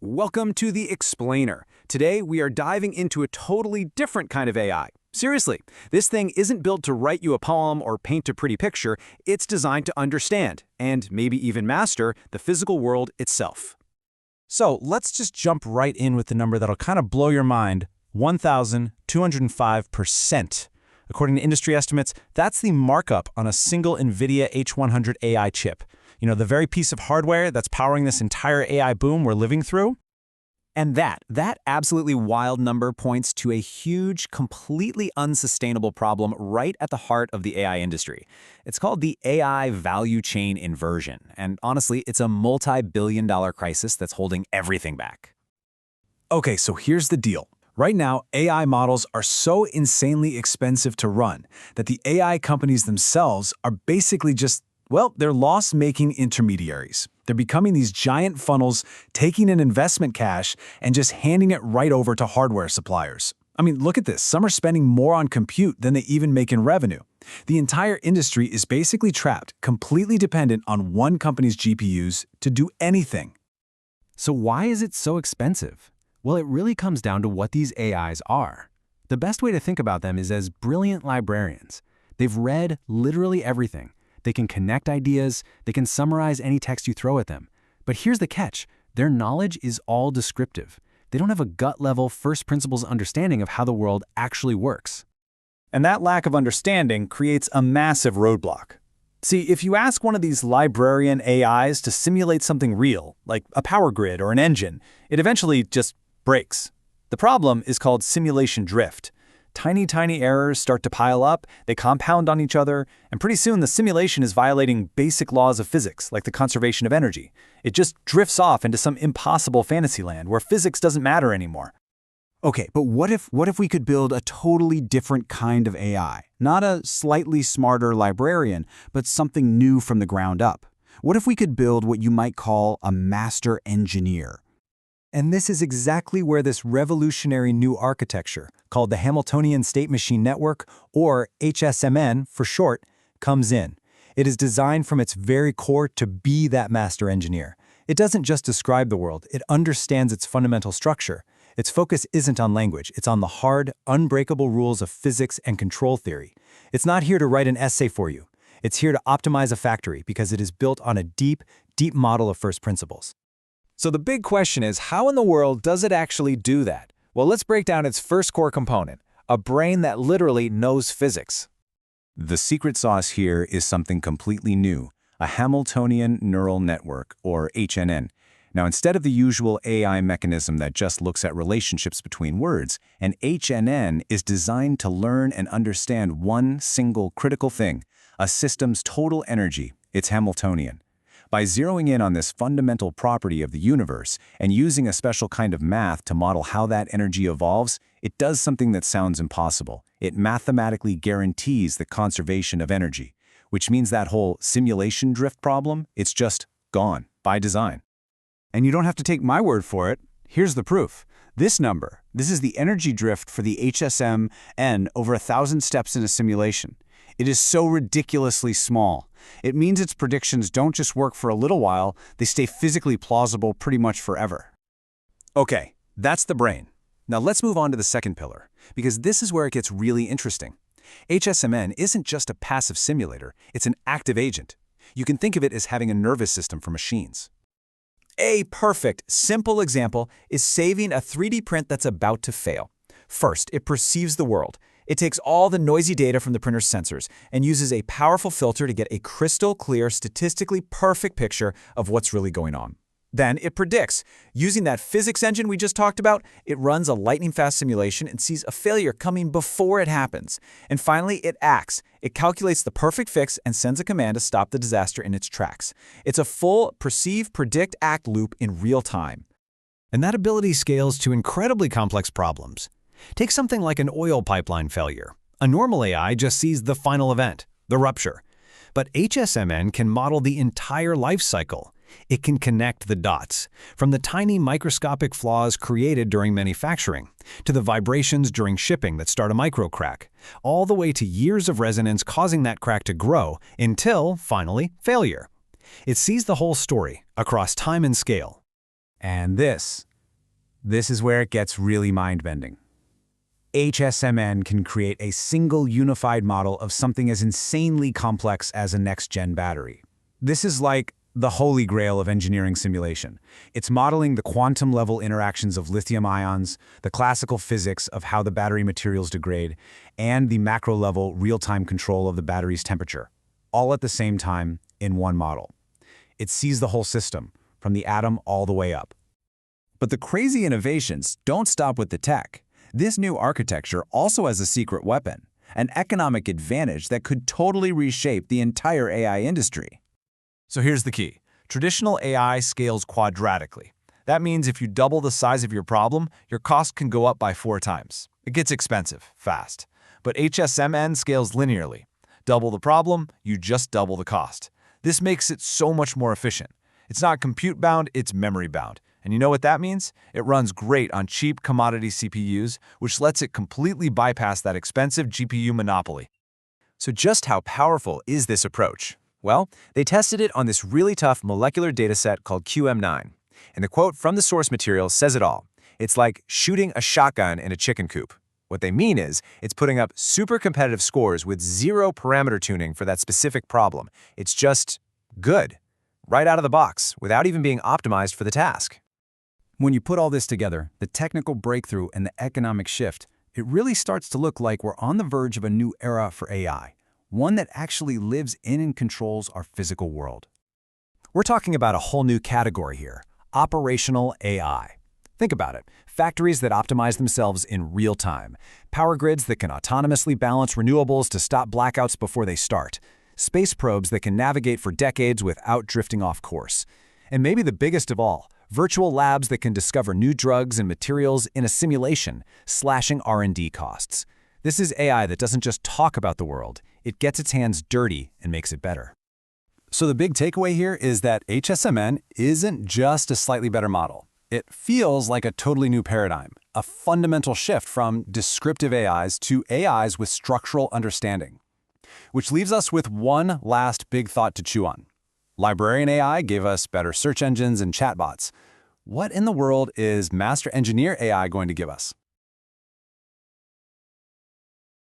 Welcome to The Explainer. Today, we are diving into a totally different kind of AI. Seriously, this thing isn't built to write you a poem or paint a pretty picture. It's designed to understand, and maybe even master, the physical world itself. So let's just jump right in with the number that'll kind of blow your mind, 1,205%. According to industry estimates, that's the markup on a single NVIDIA H100 AI chip. You know, the very piece of hardware that's powering this entire AI boom we're living through. And that absolutely wild number points to a huge, completely unsustainable problem right at the heart of the AI industry. It's called the AI Value Chain Inversion, and honestly, it's a multi-billion-dollar crisis that's holding everything back. Okay, so here's the deal. Right now, AI models are so insanely expensive to run that the AI companies themselves are basically just, well, they're loss-making intermediaries. They're becoming these giant funnels, taking in investment cash and just handing it right over to hardware suppliers. I mean, look at this. Some are spending more on compute than they even make in revenue. The entire industry is basically trapped, completely dependent on one company's GPUs to do anything. So why is it so expensive? Well, it really comes down to what these AIs are. The best way to think about them is as brilliant librarians. They've read literally everything. They can connect ideas, they can summarize any text you throw at them. But here's the catch, their knowledge is all descriptive. They don't have a gut-level, first principles understanding of how the world actually works. And that lack of understanding creates a massive roadblock. See, if you ask one of these librarian AIs to simulate something real, like a power grid or an engine, it eventually just breaks. The problem is called simulation drift. Tiny errors start to pile up, they compound on each other, and pretty soon the simulation is violating basic laws of physics, like the conservation of energy. It just drifts off into some impossible fantasy land where physics doesn't matter anymore. Okay, but what if we could build a totally different kind of AI? Not a slightly smarter librarian, but something new from the ground up. What if we could build what you might call a master engineer? And this is exactly where this revolutionary new architecture, called the Hamiltonian State Machine Network, or HSMN for short, comes in. It is designed from its very core to be that master engineer. It doesn't just describe the world, it understands its fundamental structure. Its focus isn't on language, it's on the hard, unbreakable rules of physics and control theory. It's not here to write an essay for you. It's here to optimize a factory because it is built on a deep model of first principles. So the big question is, how in the world does it actually do that? Well, let's break down its first core component, a brain that literally knows physics. The secret sauce here is something completely new, a Hamiltonian Neural Network, or HNN. Now, instead of the usual AI mechanism that just looks at relationships between words, an HNN is designed to learn and understand one single critical thing, a system's total energy. It's Hamiltonian. By zeroing in on this fundamental property of the universe and using a special kind of math to model how that energy evolves, it does something that sounds impossible. It mathematically guarantees the conservation of energy, which means that whole simulation drift problem, it's just gone by design. And you don't have to take my word for it. Here's the proof. This number, this is the energy drift for the HSMN over 1,000 steps in a simulation. It is so ridiculously small. It means its predictions don't just work for a little while, they stay physically plausible pretty much forever. Okay, that's the brain. Now let's move on to the second pillar, because this is where it gets really interesting. HSMN isn't just a passive simulator, it's an active agent. You can think of it as having a nervous system for machines. A perfect, simple example is saving a 3D print that's about to fail. First, it perceives the world. It takes all the noisy data from the printer's sensors and uses a powerful filter to get a crystal clear, statistically perfect picture of what's really going on. Then it predicts. Using that physics engine we just talked about, it runs a lightning-fast simulation and sees a failure coming before it happens. And finally, it acts. It calculates the perfect fix and sends a command to stop the disaster in its tracks. It's a full perceive, predict, act loop in real time. And that ability scales to incredibly complex problems. Take something like an oil pipeline failure. A normal AI just sees the final event, the rupture. But HSMN can model the entire life cycle. It can connect the dots, from the tiny microscopic flaws created during manufacturing, to the vibrations during shipping that start a microcrack, all the way to years of resonance causing that crack to grow until, finally, failure. It sees the whole story, across time and scale. And this This is where it gets really mind-bending. HSMN can create a single unified model of something as insanely complex as a next-gen battery. This is like the holy grail of engineering simulation. It's modeling the quantum-level interactions of lithium ions, the classical physics of how the battery materials degrade, and the macro-level real-time control of the battery's temperature, all at the same time in one model. It sees the whole system, from the atom all the way up. But the crazy innovations don't stop with the tech. This new architecture also has a secret weapon, an economic advantage that could totally reshape the entire AI industry. So here's the key. Traditional AI scales quadratically. That means if you double the size of your problem, your cost can go up by 4 times. It gets expensive, fast. But HSMN scales linearly. Double the problem, you just double the cost. This makes it so much more efficient. It's not compute-bound, it's memory-bound. And you know what that means? It runs great on cheap commodity CPUs, which lets it completely bypass that expensive GPU monopoly. So just how powerful is this approach? Well, they tested it on this really tough molecular dataset called QM9. And the quote from the source material says it all. It's like shooting a shotgun in a chicken coop. What they mean is, it's putting up super competitive scores with 0 parameter tuning for that specific problem. It's just good, right out of the box, without even being optimized for the task. When you put all this together, the technical breakthrough and the economic shift, it really starts to look like we're on the verge of a new era for AI, one that actually lives in and controls our physical world. We're talking about a whole new category here, operational AI. Think about it. Factories that optimize themselves in real time. Power grids that can autonomously balance renewables to stop blackouts before they start. Space probes that can navigate for decades without drifting off course. And maybe the biggest of all, virtual labs that can discover new drugs and materials in a simulation, slashing R&D costs. This is AI that doesn't just talk about the world, it gets its hands dirty and makes it better. So the big takeaway here is that HSMN isn't just a slightly better model. It feels like a totally new paradigm, a fundamental shift from descriptive AIs to AIs with structural understanding. Which leaves us with one last big thought to chew on. Librarian AI gave us better search engines and chatbots. What in the world is Master Engineer AI going to give us?